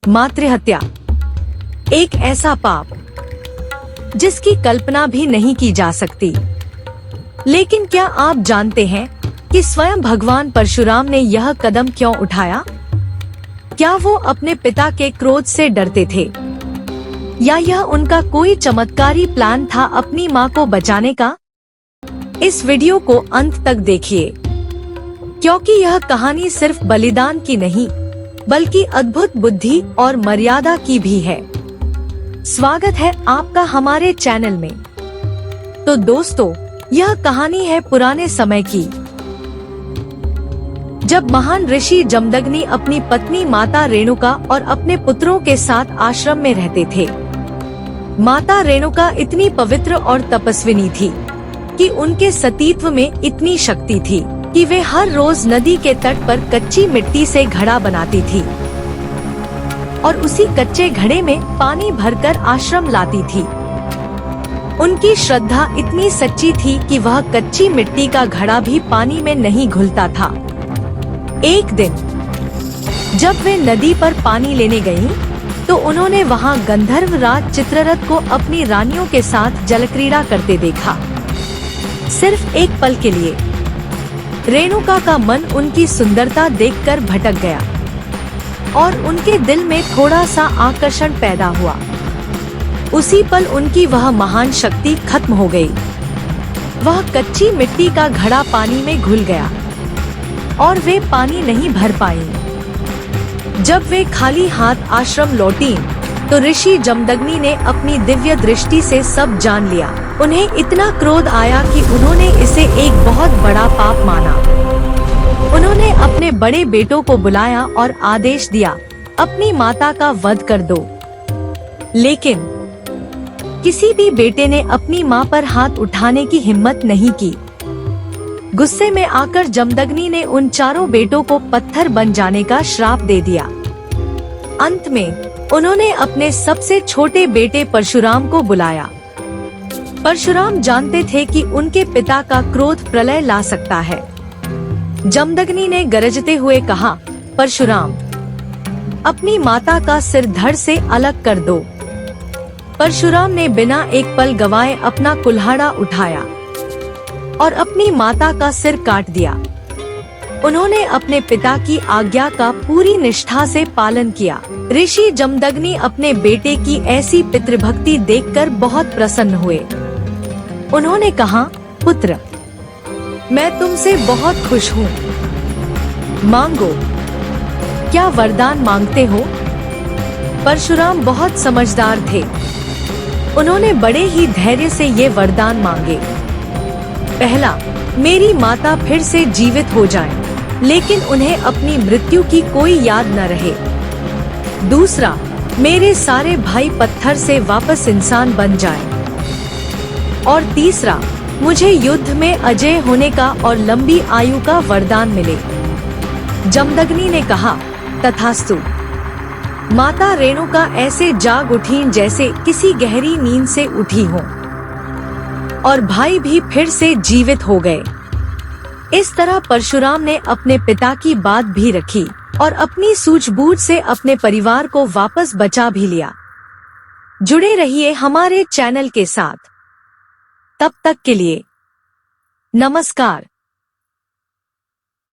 मातृहत्या एक ऐसा पाप जिसकी कल्पना भी नहीं की जा सकती। लेकिन क्या आप जानते हैं कि स्वयं भगवान परशुराम ने यह कदम क्यों उठाया? क्या वो अपने पिता के क्रोध से डरते थे, या यह उनका कोई चमत्कारी प्लान था अपनी मां को बचाने का? इस वीडियो को अंत तक देखिए, क्योंकि यह कहानी सिर्फ बलिदान की नहीं, बल्कि अद्भुत बुद्धि और मर्यादा की भी है। स्वागत है आपका हमारे चैनल में। तो दोस्तों, यह कहानी है पुराने समय की, जब महान ऋषि जमदग्नि अपनी पत्नी माता रेणुका और अपने पुत्रों के साथ आश्रम में रहते थे। माता रेणुका इतनी पवित्र और तपस्विनी थी कि उनके सतीत्व में इतनी शक्ति थी कि वे हर रोज नदी के तट पर कच्ची मिट्टी से घड़ा बनाती थी और उसी कच्चे घड़े में पानी भरकर आश्रम लाती थी। उनकी श्रद्धा इतनी सच्ची थी कि वह कच्ची मिट्टी का घड़ा भी पानी में नहीं घुलता था। एक दिन जब वे नदी पर पानी लेने गईं, तो उन्होंने वहां गंधर्व राज चित्ररथ को अपनी रानियों के साथ जलक्रीड़ा करते देखा। सिर्फ एक पल के लिए रेणुका का मन उनकी सुंदरता देखकर भटक गया और उनके दिल में थोड़ा सा आकर्षण पैदा हुआ। उसी पल उनकी वह महान शक्ति खत्म हो गई। वह कच्ची मिट्टी का घड़ा पानी में घुल गया और वे पानी नहीं भर पाईं। जब वे खाली हाथ आश्रम लौटीं, तो ऋषि जमदग्नि ने अपनी दिव्य दृष्टि से सब जान लिया। उन्हें इतना क्रोध आया कि उन्होंने इसे एक बहुत बड़ा पाप माना। उन्होंने अपने बड़े बेटों को बुलाया और आदेश दिया, अपनी माता का वध कर दो। लेकिन किसी भी बेटे ने अपनी मां पर हाथ उठाने की हिम्मत नहीं की। गुस्से में आकर जमदग्नि ने उन चारों बेटों को पत्थर बन जाने का श्राप दे दिया। अंत में उन्होंने अपने सबसे छोटे बेटे परशुराम को बुलाया। परशुराम जानते थे कि उनके पिता का क्रोध प्रलय ला सकता है। जमदग्नि ने गरजते हुए कहा, परशुराम, अपनी माता का सिर धड़ से अलग कर दो। परशुराम ने बिना एक पल गवाए अपना कुल्हाड़ा उठाया और अपनी माता का सिर काट दिया। उन्होंने अपने पिता की आज्ञा का पूरी निष्ठा से पालन किया। ऋषि जमदग्नि अपने बेटे की ऐसी पितृभक्ति देखकर बहुत प्रसन्न हुए। उन्होंने कहा, पुत्र, मैं तुमसे बहुत खुश हूँ। मांगो, क्या वरदान मांगते हो? परशुराम बहुत समझदार थे। उन्होंने बड़े ही धैर्य से ये वरदान मांगे। पहला, मेरी माता फिर से जीवित हो जाएं, लेकिन उन्हें अपनी मृत्यु की कोई याद न रहे। दूसरा, मेरे सारे भाई पत्थर से वापस इंसान बन जाएं। और तीसरा, मुझे युद्ध में अजय होने का और लंबी आयु का वरदान मिले। जमदग्नि ने कहा, तथास्तु। माता रेणुका ऐसे जाग उठीं जैसे किसी गहरी नींद से उठी हो, और भाई भी फिर से जीवित हो गए। इस तरह परशुराम ने अपने पिता की बात भी रखी और अपनी सूझबूझ से अपने परिवार को वापस बचा भी लिया। जुड़े रहिए हमारे चैनल के साथ। तब तक के लिए नमस्कार।